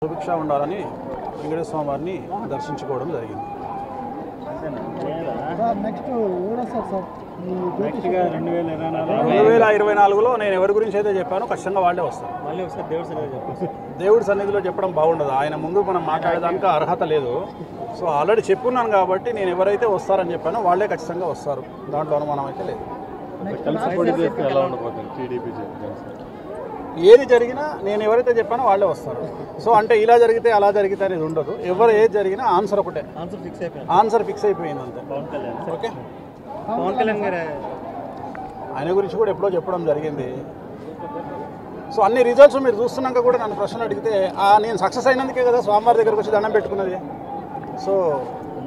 సుభిక్ష ఉండాలని వెంకటేశ్వర స్వామి వారిని దర్శించుకోవడం జరిగింది. నెక్స్ట్ 2024లో నేను ఎవరి గురించి అయితే చెప్పానో ఖచ్చితంగా వాళ్ళే వస్తారు. దేవుడి సన్నిధిలో చెప్పడం బాగుండదు, ఆయన ముందు మనం మాట్లాడేదానికి అర్హత లేదు. సో ఆల్రెడీ చెప్పున్నాను కాబట్టి నేను ఎవరైతే వస్తారని చెప్పానో వాళ్ళే ఖచ్చితంగా వస్తారు, దాంట్లో అనుమానం అయితే లేదు. ఏది జరిగినా నేను ఎవరైతే చెప్పానో వాళ్ళే వస్తారు. సో అంటే ఇలా జరిగితే అలా జరిగితే అనేది ఉండదు, ఎవరు ఏది జరిగినా ఆన్సర్ ఒకటే, ఆన్సర్ ఫిక్స్ అయిపోయింది అంతే. ఓకే, పవన్ కళ్యాణ్ గారు ఆయన గురించి కూడా ఎప్పుడో చెప్పడం జరిగింది. సో అన్ని రిజల్ట్స్ మీరు చూస్తున్నాక కూడా నన్ను ప్రశ్నలు అడిగితే నేను సక్సెస్ అయినందుకే కదా స్వామివారి దగ్గరకు వచ్చి దండం పెట్టుకున్నది. సో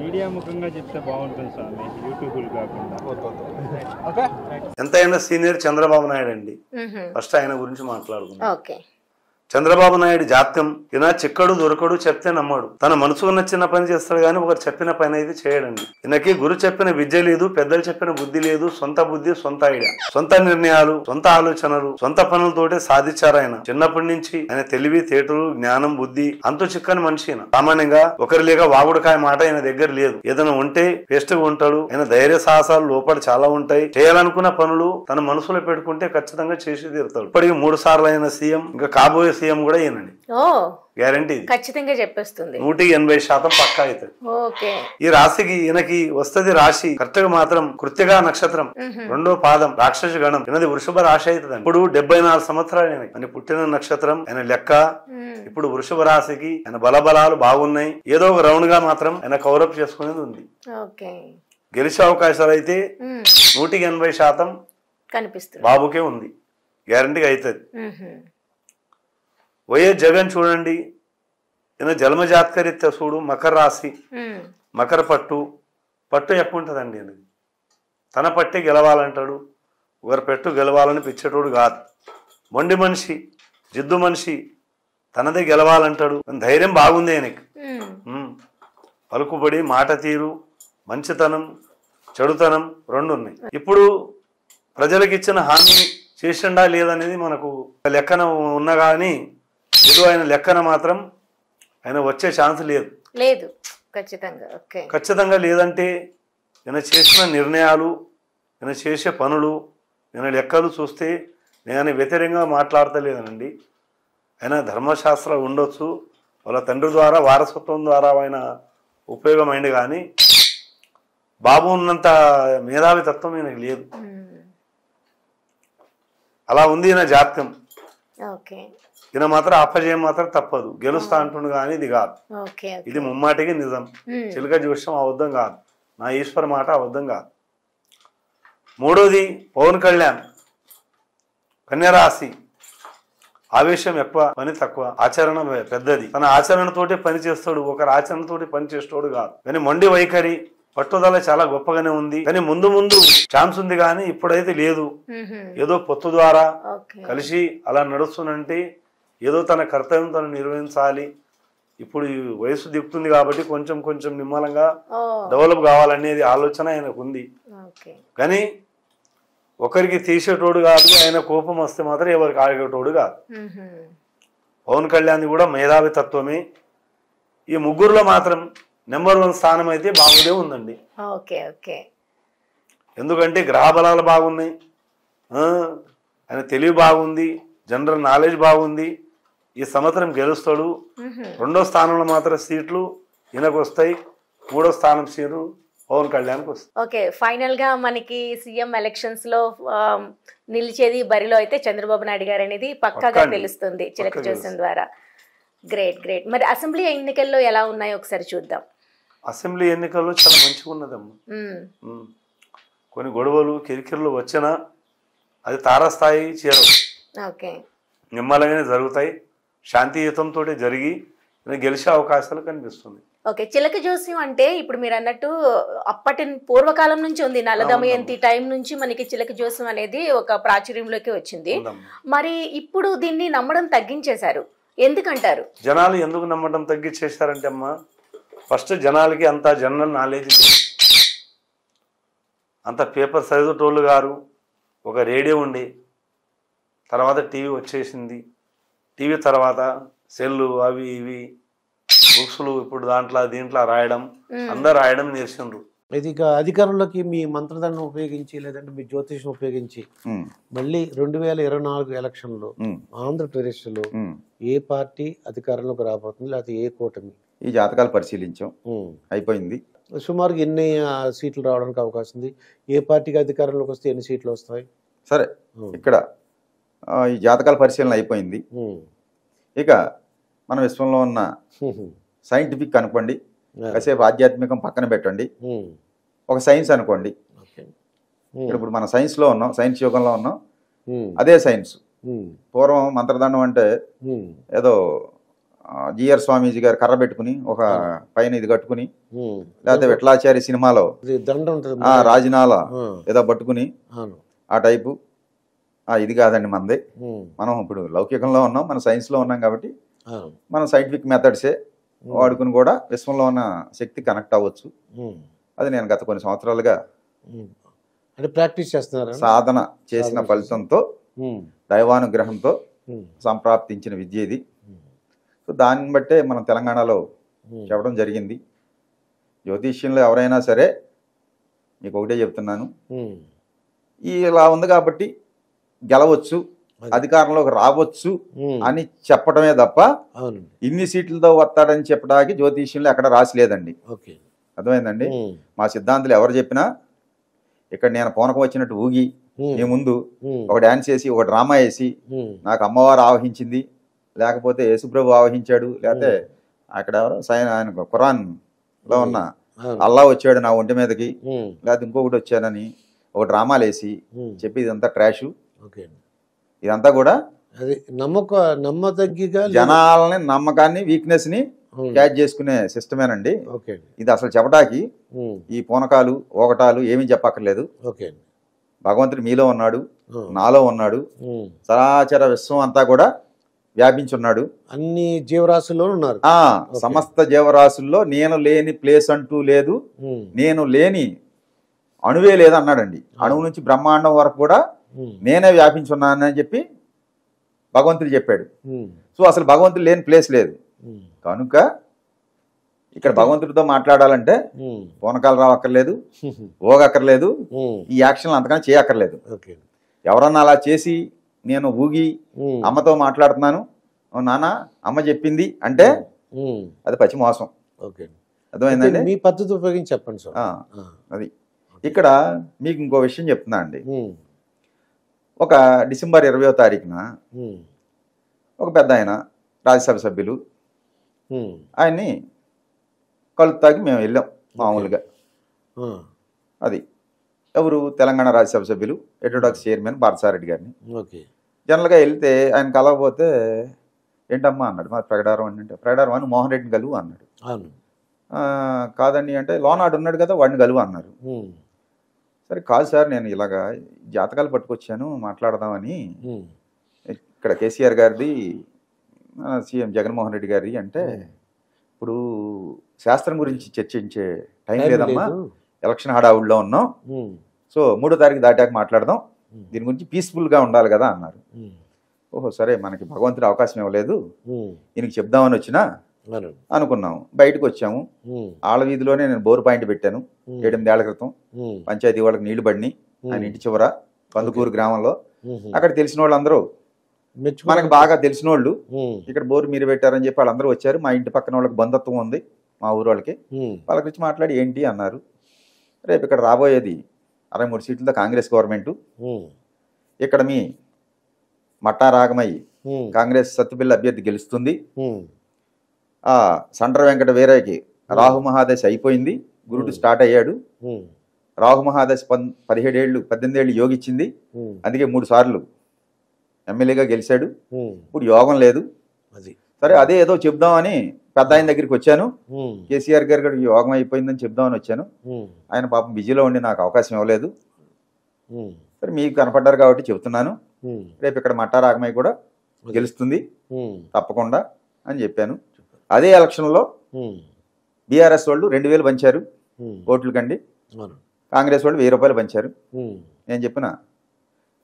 మీడియా ముఖంగా చెప్తే బాగుంటుంది స్వామి, యూట్యూబ్ కాకుండా. ఓకే, ఎంతైనా సీనియర్ చంద్రబాబు నాయుడు అండి. ఫస్ట్ ఆయన గురించి మాట్లాడుకుందాం. చంద్రబాబు నాయుడు జాత్యం ఈయన చిక్కడు దొరకడు, చెప్తే నమ్మడు. తన మనసుకు నచ్చిన పని చేస్తాడు కానీ ఒకరు చెప్పిన పని అయితే చేయడండి. ఈయనకి గురు చెప్పిన విద్య లేదు, పెద్దలు చెప్పిన బుద్ధి లేదు. సొంత బుద్ధి, సొంత ఐడియా, సొంత నిర్ణయాలు, సొంత ఆలోచనలు, సొంత పనులతోటే సాధించారు ఆయన. చిన్నప్పటి నుంచి ఆయన తెలివి, తేటలు, జ్ఞానం, బుద్ధి అంతు చిక్కని మనిషి. సామాన్యంగా ఒకరి లేక వాగుడుకాయ మాట ఆయన దగ్గర లేదు. ఏదైనా ఉంటే పేస్ట్గా ఉంటాడు. ఆయన ధైర్య సాహసాలు లోపల చాలా ఉంటాయి. చేయాలనుకున్న పనులు తన మనసులో పెట్టుకుంటే ఖచ్చితంగా చేసి తీరుతాడు. ఇప్పటికి 3 సార్లు అయిన సీఎం, ఇంకా కాబోయే సీఎం కూడా ఈయనండి. గ్యారంటీ ఖచ్చితంగా చెప్పేస్తుంది. 180% పక్కా అవుతుంది. ఈ రాశికి ఈయనకి వస్తది రాశి కరెక్ట్ గా మాత్రం కృత్తిగా నక్షత్రం 2వ పాదం రాక్షస గణం. ఈయనది వృషభ రాశి అవుతుంది. ఇప్పుడు 74 సంవత్సరాలు ఆయన పుట్టిన నక్షత్రం, ఆయన లెక్క. ఇప్పుడు వృషభ రాశికి ఆయన బలబలాలు బాగున్నాయి. ఏదో ఒక రౌండ్ గా మాత్రం ఆయన కవరప్ చేసుకునేది ఉంది. గెలిచే అవకాశాలు అయితే 180% కనిపిస్తుంది, బాబుకే ఉంది. గ్యారంటీగా అవుతుంది. వైఎస్ జగన్ చూడండి, ఈయన జన్మ జాతకరీత్యా చూడు మకర రాశి, మకర పట్టు ఎక్కువ ఉంటుందండి. ఈయనది తన పట్టే గెలవాలంటాడు, ఒకరి పెట్టు గెలవాలని పిచ్చేటోడు కాదు. మొండి మనిషి, జిద్దు మనిషి, తనదే గెలవాలంటాడు. ధైర్యం బాగుంది ఆయనకి. పలుకుబడి, మాట తీరు, మంచితనం, చెడుతనం 2 ఉన్నాయి. ఇప్పుడు ప్రజలకు ఇచ్చిన హామీ చేసిండా లేదనేది మనకు లెక్కన ఉన్నా కానీ ఏదో ఆయన లెక్కన మాత్రం ఆయన వచ్చే ఛాన్స్ లేదు. ఖచ్చితంగా లేదంటే ఈయన చేసిన నిర్ణయాలు, ఈయన చేసే పనులు, ఈయన లెక్కలు చూస్తే నేను వ్యతిరేకంగా మాట్లాడతలేదనండి. ఆయన ధర్మశాస్త్రాలు ఉండొచ్చు, వాళ్ళ తండ్రి ద్వారా వారసత్వం ద్వారా ఆయన ఉపయోగమైంది. కానీ బాబు ఉన్నంత మేధావి తత్వం ఈయనకి లేదు. అలా ఉంది ఈయన జాతకం. ఈయన మాత్రం అపజయం మాత్రం తప్పదు. గెలుస్తా అంటుండు కానీ ఇది కాదు, ఇది ముమ్మాటికి నిజం. చిలక జోష్యం అబద్ధం కాదు, నా ఈశ్వర మాట అబద్ధం కాదు. 3వది పవన్ కళ్యాణ్, కన్యరాశి. ఆవేశం ఎక్కువ, పని తక్కువ, ఆచరణ పెద్దది. తన ఆచరణతోటి పని చేస్తాడు, ఒకరి ఆచరణతోటి పని చేస్తాడు కాదు. కానీ మొండి వైఖరి, పట్టుదల చాలా గొప్పగానే ఉంది. కానీ ముందు ఛాన్స్ ఉంది కానీ ఇప్పుడైతే లేదు. ఏదో పొత్తు ద్వారా కలిసి అలా నడుస్తున్నంటే ఏదో తన కర్తవ్యం తను నిర్వహించాలి. ఇప్పుడు ఈ వయసు దిగుతుంది కాబట్టి కొంచెం నిమ్మలంగా డెవలప్ కావాలనేది ఆలోచన ఆయనకు ఉంది. కానీ ఒకరికి తీసేటోడు కాదు, ఆయన కోపం వస్తే మాత్రం ఎవరికి ఆగేటోడు కాదు. పవన్ కళ్యాణ్ కూడా మేధావి తత్వమే. ఈ ముగ్గురులో మాత్రం నెంబర్ 1 స్థానం అయితే బాగుండే ఉందండి. ఎందుకంటే గ్రహ బలాలు బాగున్నాయి, ఆయన తెలివి బాగుంది, జనరల్ నాలెడ్జ్ బాగుంది. ఈ సంవత్సరం గెలుస్తాడు. 2వ స్థానంలో మాత్రం సీట్లు ఈయనకు వస్తాయి. 3వ స్థానం సీట్లు పవన్ కళ్యాణ్కి వస్తాయి. ఫైనల్ గా మనకి సీఎం ఎలక్షన్స్ లో నిలిచేది బరిలో అయితే చంద్రబాబు నాయుడు గారు అనేది పక్కాగా తెలుస్తుంది చిలక జోస్యం ద్వారా. గ్రేట్. మరి అసెంబ్లీ ఎన్నికల్లో ఎలా ఉన్నాయో ఒకసారి చూద్దాం. అసెంబ్లీ ఎన్నికల్లో చాలా మంచిగా ఉన్నదమ్మా. కొన్ని గొడవలు, కిరికిరులు వచ్చినా అది తారాస్థాయి చేరవు, నిమ్మలంగానే జరుగుతాయి. శాంతియుతంతో జరిగి గెలిచే అవకాశాలు కనిపిస్తుంది. చిలక జోస్యం అంటే ఇప్పుడు మీరు అన్నట్టు అప్పటి పూర్వకాలం నుంచి ఉంది. నల్ల దమయంతి టైం నుంచి మనకి చిలక జోస్యం అనేది ఒక ప్రాచుర్యంలోకి వచ్చింది. మరి ఇప్పుడు దీన్ని నమ్మడం తగ్గించేశారు, ఎందుకంటారు? జనాలు ఎందుకు నమ్మడం తగ్గించేశారంటే అమ్మా, ఫస్ట్ జనాలకి అంత జనరల్ నాలెడ్జ్ లేదు. అంత పేపర్ చదివేటోళ్ళు గారు. ఒక రేడియో ఉండి తర్వాత టీవీ వచ్చేసింది. టీవీ తర్వాత సెల్లు అవి ఇవి బుక్స్లు ఇప్పుడు దీంట్లో రాయడం అందరు రాయడం నేర్చుండ్రు. ఇది ఇక అధికారంలోకి మీ మంత్రదండం ఉపయోగించి లేదంటే మీ జ్యోతిషం ఉపయోగించి మళ్ళీ 2024 ఎలక్షన్లో ఆంధ్రప్రదేశ్లో ఏ పార్టీ అధికారంలోకి రాబోతుంది, లేకపోతే ఏ కూటమి? ఈ జాతకాలు పరిశీలించాం, అయిపోయింది. సుమారుగా ఎన్ని సీట్లు రావడానికి అవకాశం ఉంది? ఏ పార్టీకి అధికారంలోకి వస్తే ఎన్ని సీట్లు వస్తాయి? సరే, ఇక్కడ ఈ జాతకాల పరిశీలన అయిపోయింది. ఇక మన విశ్వంలో ఉన్న సైంటిఫిక్ అనుకోండి, కాసేపు ఆధ్యాత్మికం పక్కన పెట్టండి, ఒక సైన్స్ అనుకోండి. ఇప్పుడు మన సైన్స్లో ఉన్నాం, సైన్స్ యుగంలో ఉన్నాం. అదే సైన్స్. పూర్వం మంత్రదండం అంటే ఏదో జిఆర్ స్వామీజీ గారు కర్ర పెట్టుకుని ఒక పైన ఇది కట్టుకుని, లేకపోతే విఠలాచారి సినిమాలో రాజనాల ఏదో పట్టుకుని ఆ టైపు ఇది కాదండి మనది. మనం ఇప్పుడు లౌకికంలో ఉన్నాం, మన సైన్స్లో ఉన్నాం కాబట్టి మనం సైంటిఫిక్ మెథడ్సే వాడుకుని కూడా విశ్వంలో ఉన్న శక్తి కనెక్ట్ అవ్వచ్చు. అది నేను గత కొన్ని సంవత్సరాలుగా ప్రాక్టీస్ చేస్తున్నారు. సాధన చేసిన ఫలితంతో దైవానుగ్రహంతో సంప్రాప్తించిన విద్య ఇది. సో దాన్ని బట్టే మనం తెలంగాణలో చెప్పడం జరిగింది. జ్యోతిష్యంలో ఎవరైనా సరే మీకు ఒకటే చెప్తున్నాను, ఇలా ఉంది కాబట్టి గెలవచ్చు, అధికారంలోకి రావచ్చు అని చెప్పడమే తప్ప ఇన్ని సీట్లతో వస్తాడని చెప్పడానికి జ్యోతిష్యంలో ఎక్కడ రాసిలేదండి. అర్థమైందండి? మా సిద్ధాంతులు ఎవరు చెప్పినా ఇక్కడ నేను పూనకం వచ్చినట్టు ఊగి మీ ముందు ఒక డాన్స్ వేసి ఒక డ్రామా వేసి నాకు అమ్మవారు ఆవహించింది, లేకపోతే యేసుప్రభు ఆవహించాడు, లేకపోతే అక్కడ ఎవరో ఆయన ఖురాన్ లో ఉన్న అల్లా వచ్చాడు నా ఒంటి మీదకి, లేకపోతే ఇంకొకటి వచ్చానని ఒక డ్రామాలు వేసి చెప్పి ఇదంతా ట్రాషు. ఇదంతా కూడా జనాలని నమ్మకాన్ని వీక్నెస్ ని క్యాచ్ చేసుకునే సిస్టమేనండి. ఇది అసలు చెప్పడానికి ఈ పూనకాలు ఒకటాలు ఏమీ చెప్పక్కర్లేదు. భగవంతుడు మీలో ఉన్నాడు, నాలో ఉన్నాడు, చరాచర విశ్వం అంతా కూడా వ్యాపించున్నాడు, అన్ని జీవరాశుల్లో ఉన్నారు. సమస్త జీవరాశుల్లో నేను లేని ప్లేస్ అంటూ లేదు, నేను లేని అణువే లేదు అన్నాడండి. అణువు నుంచి బ్రహ్మాండం వరకు కూడా నేనే వ్యాపించున్నానని చెప్పి భగవంతుడు చెప్పాడు. సో అసలు భగవంతుడు లేని ప్లేస్ లేదు. కనుక ఇక్కడ భగవంతుడితో మాట్లాడాలంటే పూనకాలు రావక్కర్లేదు, ఓగక్కర్లేదు, ఈ యాక్షన్లు అంతకన్నా చేయక్కర్లేదు. ఎవరన్నా అలా చేసి నేను ఊగి అమ్మతో మాట్లాడుతున్నాను, నాన్న అమ్మ చెప్పింది అంటే అది పచ్చి మోసం. అర్థమైందండి? మీ పద్ధతి ఉపయోగించి చెప్పండి సార్. అది ఇక్కడ మీకు ఇంకో విషయం చెప్తున్నా అండి. ఒక డిసెంబర్ 20వ తారీఖున ఒక పెద్ద ఆయన రాజ్యసభ సభ్యులు ఆయన్ని కలుతాకి మేము వెళ్ళాం మామూలుగా. అది ఎవరు? తెలంగాణ రాజ్యసభ సభ్యులు హెటరోడాక్స్ చైర్మన్ పార్థసారథి గారిని. జనరల్గా వెళ్తే ఆయన కలవకపోతే ఏంటమ్మా అన్నాడు, మా ప్రగడారం అని. అంటే ప్రగడారం అని మోహన్ రెడ్డిని కలువు అన్నాడు. కాదండి అంటే లోనాడు ఉన్నాడు కదా వాడిని కలువు అన్నారు. సరే కాదు సార్, నేను ఇలాగా జాతకాలు పట్టుకొచ్చాను మాట్లాడదామని. ఇక్కడ కేసీఆర్ గారిది, సీఎం జగన్మోహన్ రెడ్డి గారి అంటే ఇప్పుడు శాస్త్రం గురించి చర్చించే టైం లేదమ్మా, ఎలక్షన్ హడావుడిలో ఉన్నాం, సో 3వ తారీఖు దాటాక మాట్లాడదాం, దీని గురించి పీస్ఫుల్గా ఉండాలి కదా అన్నారు. ఓహో సరే, మనకి భగవంతుడు అవకాశం ఇవ్వలేదు, ఈయనకి చెప్దామని వచ్చినా అనుకున్నాము. బయటకు వచ్చాము. ఆళ్ళ వీధిలోనే నేను బోరు పాయింట్ పెట్టాను 7-8 ఏళ్ల క్రితం. పంచాయతీ వాళ్ళకి నీళ్లు పడినాయి ఆయన ఇంటి చివర కందుకూరు గ్రామంలో. అక్కడ తెలిసిన వాళ్ళందరూ, మనకు బాగా తెలిసిన వాళ్ళు, ఇక్కడ బోరు మీరు పెట్టారని చెప్పి వాళ్ళందరూ వచ్చారు. మా ఇంటి పక్కన వాళ్ళకి బంధుత్వం ఉంది మా ఊరు వాళ్ళకి. వాళ్ళ గురించి మాట్లాడి ఏంటి అన్నారు. రేపు ఇక్కడ రాబోయేది 63 సీట్లతో కాంగ్రెస్ గవర్నమెంట్. ఇక్కడ మీ మట్టా రాగమయ్యి కాంగ్రెస్ సత్తుబిల్ల అభ్యర్థి గెలుస్తుంది. సండ్ర వెంకట వీరయ్యకి రాహు మహాదశ అయిపోయింది, గురుడు స్టార్ట్ అయ్యాడు. రాహు మహాదశ 18 ఏళ్ళు యోగిచ్చింది, అందుకే 3 సార్లు ఎమ్మెల్యేగా గెలిచాడు. ఇప్పుడు యోగం లేదు. సరే అదే ఏదో చెప్దామని పెద్ద ఆయన దగ్గరికి వచ్చాను. కేసీఆర్ గారు కూడా యోగం అయిపోయిందని చెప్దామని వచ్చాను. ఆయన పాపం బిజీలో ఉండి నాకు అవకాశం ఇవ్వలేదు. సరే మీకు కనపడ్డారు కాబట్టి చెబుతున్నాను, రేపు ఇక్కడ మట్టా రాగమయ్య కూడా గెలుస్తుంది తప్పకుండా అని చెప్పాను. అదే ఎలక్షన్లో బీఆర్ఎస్ వాళ్ళు 2000 పంచారు ఓట్లు కండి, కాంగ్రెస్ వాళ్ళు 1000 రూపాయలు పంచారు. నేను చెప్పిన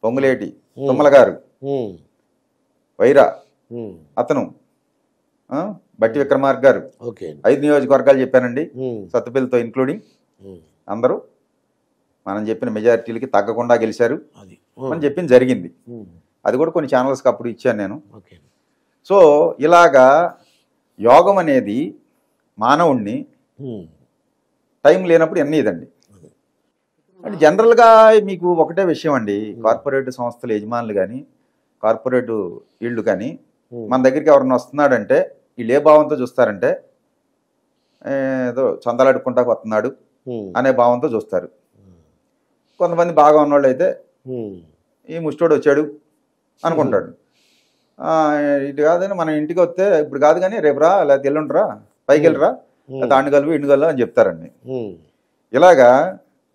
పొంగులేటి తుమ్మల గారు వైరా అతను బట్టి విక్రమార్క గారు ఓకే 5 నియోజకవర్గాలు చెప్పానండి, ఉమ్, సత్తుపల్లితో ఇన్క్లూడింగ్. ఉమ్, అందరూ మనం చెప్పిన మెజారిటీలకి తగ్గకుండా గెలిచారు. అది మనం చెప్పింది జరిగింది. ఉమ్, అది కూడా కొన్ని ఛానల్స్కి అప్పుడు ఇచ్చాను నేను. ఓకే సో ఇలాగా యోగం అనేది మానవుణ్ణి ఉమ్, టైం లేనప్పుడు ఎన్నీదండి. అంటే జనరల్గా మీకు ఒకటే విషయం అండి, కార్పొరేట్ సంస్థల యజమానులు కానీ కార్పొరేట్ వీళ్ళు కానీ మన దగ్గరికి ఎవరన్నా వస్తున్నాడంటే వీళ్ళు ఏ భావంతో చూస్తారంటే ఏదో చందాలాడుకుంటా వస్తున్నాడు ఉమ్, అనే భావంతో చూస్తారు. కొంతమంది బాగా ఉన్నవాళ్ళు అయితే ఉమ్, ఈ ముష్టోడు వచ్చాడు అనుకుంటాడు. ఇటు కాదని మనం ఇంటికి వస్తే ఇప్పుడు కాదు కానీ రేపు రా లేకపోతే ఎల్లుంటరా పైకి వెళ్ళరా లేకపోతే అండుగలవు ఇండుగలవు అని చెప్తారండి. ఉమ్, ఇలాగా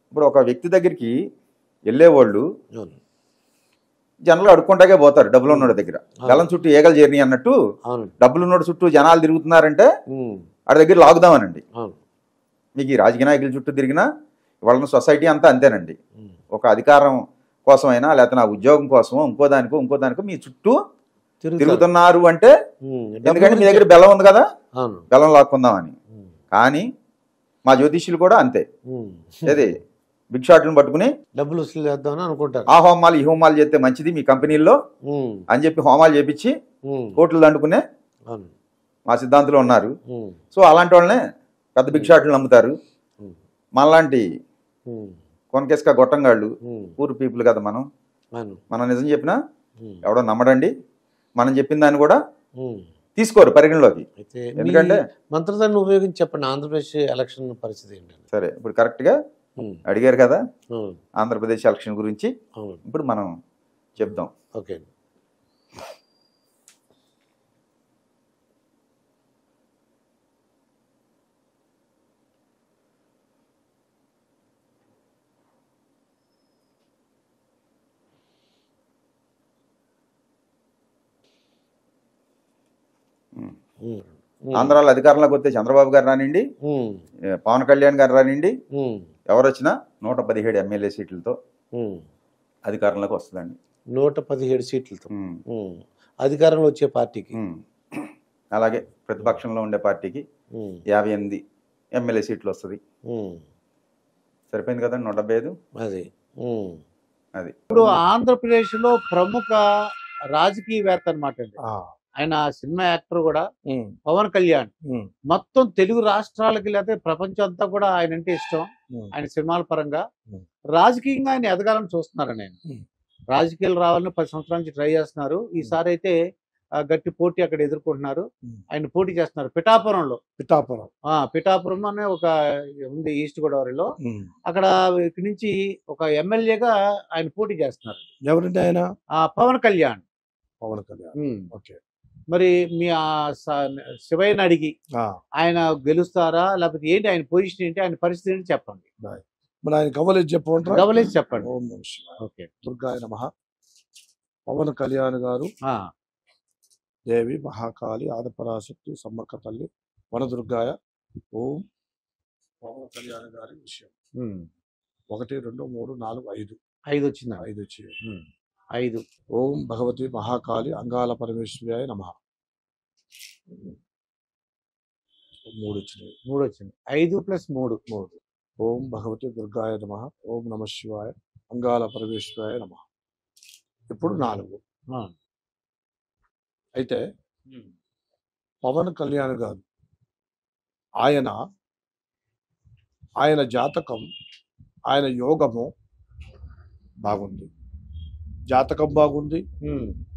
ఇప్పుడు ఒక వ్యక్తి దగ్గరికి వెళ్ళేవాళ్ళు అవును, జనాలు అడుక్కుంటాకే పోతారు డబ్బులు ఉన్నోడి దగ్గర. గలం చుట్టూ ఏగలు చేరినాయి అన్నట్టు అవును, డబ్బులు ఉన్నోడు చుట్టూ జనాలు తిరుగుతున్నారంటే ఉమ్, ఆడి దగ్గర లాగుదామనండి. అవును, మీకు ఈ రాజకీయ నాయకుల చుట్టూ తిరిగినా వాళ్ళ సొసైటీ అంతా అంతేనండి. ఉమ్, ఒక అధికారం కోసమైనా లేకపోతే నా ఉద్యోగం కోసమో ఇంకో దానికో మీ చుట్టూ తిరుగుతున్నారు అంటే ఎందుకంటే మీ దగ్గర బెల్లం ఉంది కదా, అవును, బెల్లం లాక్కుందామని. కానీ మా జ్యోతిష్యులు కూడా అంతే, ఉమ్, ఏది బిగ్ షాట్లను పట్టుకుని డబ్బులు వసూలు చేద్దామని అనుకుంటారు. ఆ హోమాలు ఈ హోమాలు చేస్తే మంచిది మీ కంపెనీల్లో ఉమ్, అని చెప్పి హోమాలు చేపించి ఉమ్, కోట్లు దండుకునే అవును, మా సిద్ధాంతులు ఉన్నారు. ఉమ్, సో అలాంటి వాళ్ళనే పెద్ద బిగ్ షాట్లు నమ్ముతారు. ఉమ్, మనలాంటి ఉమ్, కొనకేసుక గొట్టంగాళ్ళు ఉమ్, పూర్ పీపుల్ కదా మనం. అవును, మనం నిజం చెప్పినా ఉమ్, ఎవడో నమ్మడండి, మనం చెప్పిన దాన్ని కూడా ఉమ్. తీసుకోరు పరిగణలోకి. అయితే ఎందుకంటే మంత్రదాన్ని ఉపయోగించి చెప్పండి ఆంధ్రప్రదేశ్ ఎలక్షన్ పరిస్థితి ఏంటండి? సరే ఇప్పుడు కరెక్ట్గా ఉమ్, అడిగారు కదా అవును, ఆంధ్రప్రదేశ్ ఎలక్షన్ గురించి, అవును, ఇప్పుడు మనం చెప్దాం. ఓకే ఉమ్, ఆంధ్రాలో అధికారంలోకి వస్తే చంద్రబాబు గారు రానివ్వండి, ఉమ్, పవన్ కళ్యాణ్ గారు రానివ్వండి, ఉమ్, ఎవరు వచ్చినా 117 ఎమ్మెల్యే సీట్లతో ఉమ్, అధికారంలోకి వస్తుందండి. 117 సీట్లతో ఉమ్, ఉమ్, అధికారంలో వచ్చే పార్టీకి. ఉమ్. అలాగే ప్రతిపక్షంలో ఉండే పార్టీకి ఉమ్, 58 ఎమ్మెల్యే సీట్లు వస్తుంది. ఉమ్, సరిపోయింది కదండి 175. అది ఉమ్. అది ఇప్పుడు ఆంధ్రప్రదేశ్ లో ప్రముఖ రాజకీయవేత్త అనమాట అండి ఆయన, సినిమా యాక్టర్ కూడా పవన్ కళ్యాణ్. మొత్తం తెలుగు రాష్ట్రాలకి లేదా ప్రపంచం అంతా కూడా ఆయన అంటే ఇష్టం. ఆయన సినిమాల పరంగా రాజకీయంగా ఆయన ఎదగాలని చూస్తున్నారని ఆయన రాజకీయాలు రావాలని 10 సంవత్సరాల నుంచి ట్రై చేస్తున్నారు. ఈసారి అయితే గట్టి పోటీ అక్కడ ఎదుర్కొంటున్నారు. ఆయన పోటీ చేస్తున్నారు పిఠాపురంలో. పిఠాపురం అనే ఒక ఉంది ఈస్ట్ గోదావరిలో. అక్కడ ఇక్కడి నుంచి ఒక ఎమ్మెల్యేగా ఆయన పోటీ చేస్తున్నారు. ఎవరంటే ఆయన? పవన్ కళ్యాణ్. పవన్ కళ్యాణ్. ఓకే. మరి మీ శివయ్యని అడిగి ఆయన గెలుస్తారా లేకపోతే ఏంటి, ఆయన పొజిషన్ ఏంటి, ఆయన పరిస్థితి ఏంటి చెప్పండి. మరి ఆయన గమలేసి చెప్పండి. గమలేసి చెప్పండి. ఓం నమః శివాయ. ఓకే. దుర్గాయ నమః. పవన్ కళ్యాణ్ గారు దేవి మహాకాళి ఆదిపరాశక్తి సమ్మక్క తల్లి వనదుర్గాయ. ఓం పవన్ కళ్యాణ్ గారి విషయం 1 2 3 4 5 5 వచ్చింది. 5 వచ్చి 5. ఓం భగవతి మహాకాళి అంగాల పరమేశ్వర్యాయ నమః. 3 వచ్చినాయి. 3 వచ్చింది. 5 + 3. ఓం భగవతి దుర్గాయ నమః. ఓం నమః శివాయ అంగాల పరమేశ్వరాయ నమః. ఇప్పుడు 4. అయితే పవన్ కళ్యాణ్ గారు ఆయన జాతకం, ఆయన యోగము బాగుంది, జాతకం బాగుంది,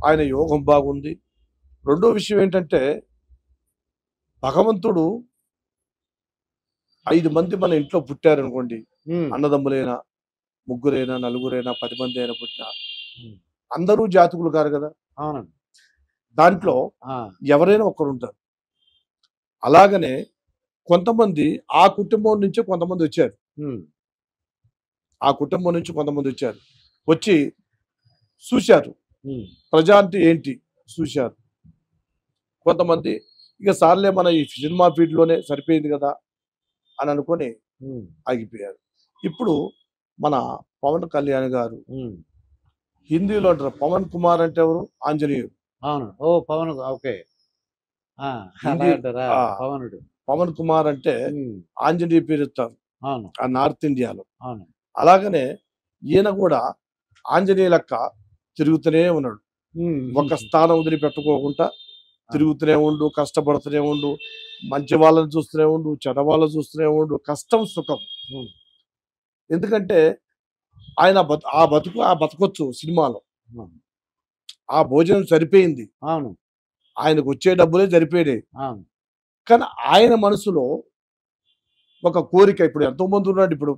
ఆయన యోగం బాగుంది. రెండో విషయం ఏంటంటే భగవంతుడు 5 మంది మన ఇంట్లో పుట్టారనుకోండి, అన్నదమ్ములైనా 3 4 10 మంది అయినా పుట్టిన అందరూ జాతకులు కారు కదా. అవునండి. దాంట్లో ఎవరైనా ఒకరు ఉంటారు. అలాగనే కొంతమంది ఆ కుటుంబం నుంచి కొంతమంది వచ్చారు, వచ్చి చూశారు ప్రజా అంటే ఏంటి చూశారు. కొంతమంది ఇక సార్లే మన ఈ సినిమా ఫీల్డ్లోనే సరిపోయింది కదా అని అనుకొని ఆగిపోయారు. ఇప్పుడు మన పవన్ కళ్యాణ్ గారు హిందీలో అంటారు పవన్ కుమార్ అంటే ఎవరు? ఆంజనేయుడు. అవును. పవన్. ఓకే. అలా అంటారా? ఆ. పవనుడు. పవన్ కుమార్ అంటే ఆంజనేయ పేరు ఎత్తారు అవును ఆ నార్త్ ఇండియాలో. అవును. అలాగనే ఈయన కూడా ఆంజనేయ లెక్క తిరుగుతూనే ఉన్నాడు. ఒక స్థానం వదిలిపెట్టుకోకుండా తిరుగుతూనే ఉండు, కష్టపడుతూనే ఉండు, మంచి వాళ్ళని చూస్తూనే ఉండు, చెడ వాళ్ళని చూస్తూనే ఉండు, కష్టం సుఖం. ఎందుకంటే ఆయన ఆ బతకొచ్చు సినిమాలో, ఆ భోజనం సరిపోయింది, అవును ఆయనకు వచ్చే డబ్బులే సరిపోయినాయి. అవును. కానీ ఆయన మనసులో ఒక కోరిక. ఇప్పుడు ఎంతో మంది ఉన్నాడు, ఇప్పుడు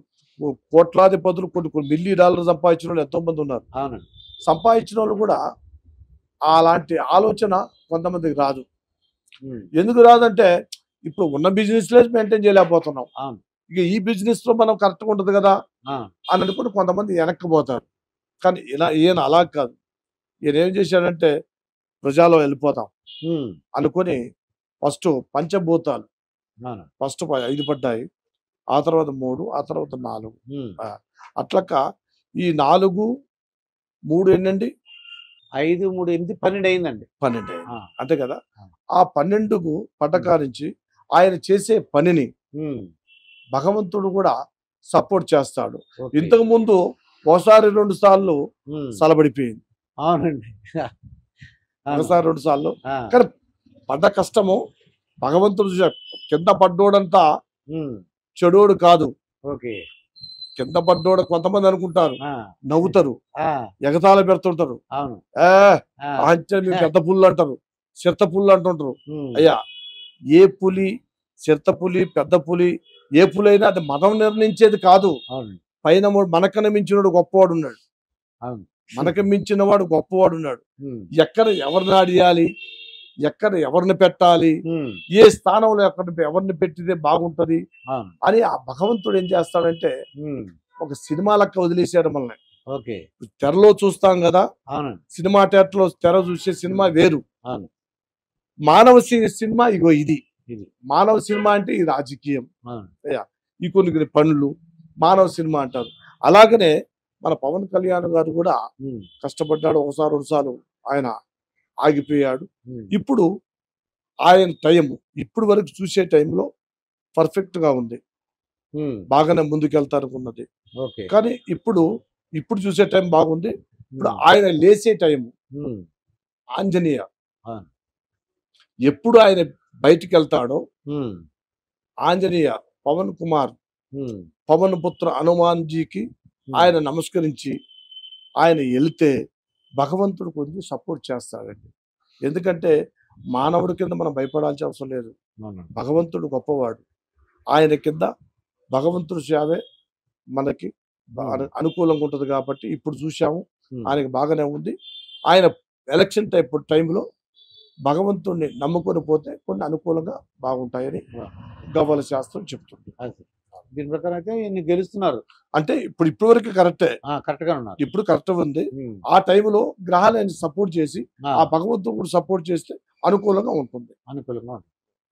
కోట్లాది పదులు కొన్ని $1,000,000 సంపాదించిన వాళ్ళు ఎంతో మంది ఉన్నారు. అవునండి. సంపాదించిన వాళ్ళు కూడా అలాంటి ఆలోచన కొంతమందికి రాదు. ఎందుకు రాదంటే ఇప్పుడు ఉన్న బిజినెస్ లో మెయింటైన్ చేయలేకపోతున్నాం. అవును. ఇక ఈ బిజినెస్ లో మనం కరెక్ట్గా ఉంటుంది కదా అని అనుకుని కొంతమంది వెనక్కిపోతారు. కానీ ఈయన అలా కాదు. ఈయన ఏం చేశాడంటే ప్రజల్లో వెళ్ళిపోతాం అనుకుని ఫస్ట్ పంచభూతాలు ఫస్ట్ 5 పడ్డాయి, ఆ తర్వాత 3, ఆ తర్వాత 4. అట్లక ఈ 4, 3 ఏంటండి, 5, 3, 8, 12 అయిందండి. 12 అంతే కదా. ఆ 12కు పట్టకారించి ఆయన చేసే పనిని భగవంతుడు కూడా సపోర్ట్ చేస్తాడు. ఇంతకు ముందు ఒకసారి 2 సార్లు సలబడిపోయింది. అవునండి. ఒకసారి 2 సార్లు. కానీ పడ్డ కష్టము భగవంతుడు కింద పడ్డోడంతా చెడోడు కాదు. ఓకే. కింద పడ్డోడు కొంతమంది అనుకుంటారు, నవ్వుతారు, ఎగతాళ పెడుతుంటారు, పెద్ద పుల్లు అంటారు, చిరత పుల్లు అంటుంటారు. అయ్యా, ఏ పులి, చిరత పులి, పెద్ద పులి, ఏ పులి అయినా అది మనం నిర్ణయించేది కాదు. పైన మనకన్నా మించినవాడు గొప్పవాడు ఉన్నాడు, మనకు మించిన వాడు గొప్పవాడు ఉన్నాడు. ఎక్కడ ఎవరిని ఆడియాలి, ఎక్కడ ఎవరిని పెట్టాలి, ఏ స్థానంలో ఎవరిని పెట్టితే బాగుంటది అని ఆ భగవంతుడు ఏం చేస్తాడంటే ఒక సినిమా లెక్క వదిలేసాడు మనల్ని. ఓకే. తెరలో చూస్తాం కదా, సినిమా థియేటర్లో తెర చూసే సినిమా వేరు, మానవ సినిమా ఇగో ఇది. మానవ సినిమా అంటే ఈ రాజకీయం, ఈ కొన్ని పనులు మానవ సినిమా అంటారు. అలాగనే మన పవన్ కళ్యాణ్ గారు కూడా కష్టపడ్డాడు. ఒకసారి 2 సార్లు ఆయన ఆగిపోయాడు. ఇప్పుడు ఆయన టైం ఇప్పుడు వరకు చూసే టైంలో పర్ఫెక్ట్ గా ఉంది, బాగానే ముందుకెళ్తారనుకున్నది. కానీ ఇప్పుడు చూసే టైం బాగుంది. ఇప్పుడు ఆయన లేసే టైం ఆంజనేయ ఎప్పుడు ఆయన బయటికి వెళ్తాడో ఆంజనేయ పవన్ కుమార్ పవన్ పుత్ర హనుమాన్జీకి ఆయన నమస్కరించి ఆయన వెళితే భగవంతుడు కొంచెం సపోర్ట్ చేస్తాడండి. ఎందుకంటే మానవుడి కింద మనం భయపడాల్సిన అవసరం లేదు, భగవంతుడు గొప్పవాడు. ఆయన కింద భగవంతుడి సేవే మనకి అనుకూలంగా ఉంటుంది కాబట్టి ఇప్పుడు చూసాము, ఆయనకి బాగానే ఉంది. ఆయన ఎలక్షన్ టైంలో భగవంతుడిని నమ్ముకొని పోతే కొన్ని అనుకూలంగా బాగుంటాయని గవ్వల శాస్త్రం చెప్తుంది. దీని ప్రకారం అయితే గెలుస్తున్నారు అంటే ఇప్పుడు వరకు కరెక్టే, కరెక్ట్ గా ఉన్నారు. ఇప్పుడు కరెక్ట్ ఉంది. ఆ టైంలో గ్రహాలు ఆయన సపోర్ట్ చేసి ఆ భగవంతుడు కూడా సపోర్ట్ చేస్తే అనుకూలంగా ఉంటుంది.